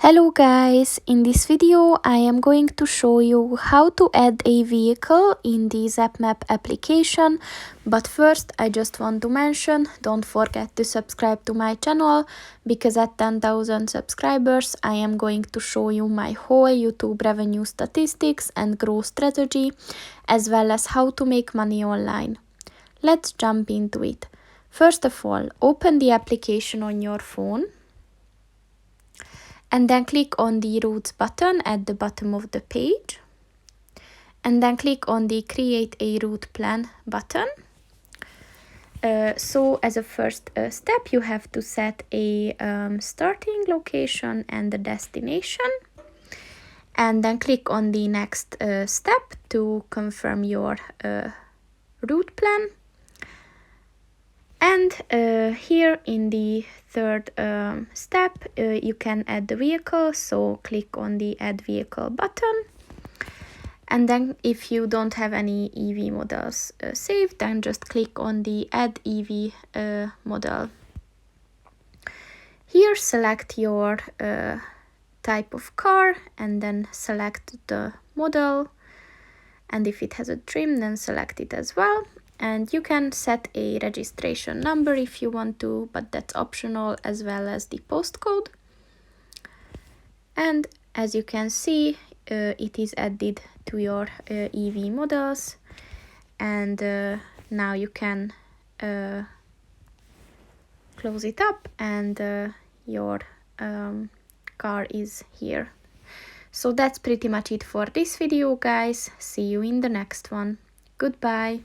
Hello guys, in this video I am going to show you how to add a vehicle in the ZapMap application, but first I just want to mention, don't forget to subscribe to my channel because at 10,000 subscribers I am going to show you my whole YouTube revenue statistics and growth strategy, as well as how to make money online. Let's jump into it. First of all, open the application on your phone. And then click on the Routes button at the bottom of the page. And then click on the Create a Route Plan button. So as a first step, you have to set a starting location and the destination. And then click on the next step to confirm your route plan. And here in the third step, you can add the vehicle, so click on the Add Vehicle button. And then if you don't have any EV models saved, then just click on the Add EV model. Here select your type of car and then select the model. And if it has a trim, then select it as well. And you can set a registration number if you want to, but that's optional, as well as the postcode. And as you can see, it is added to your EV models. And now you can close it up and your car is here. So that's pretty much it for this video, guys. See you in the next one. Goodbye.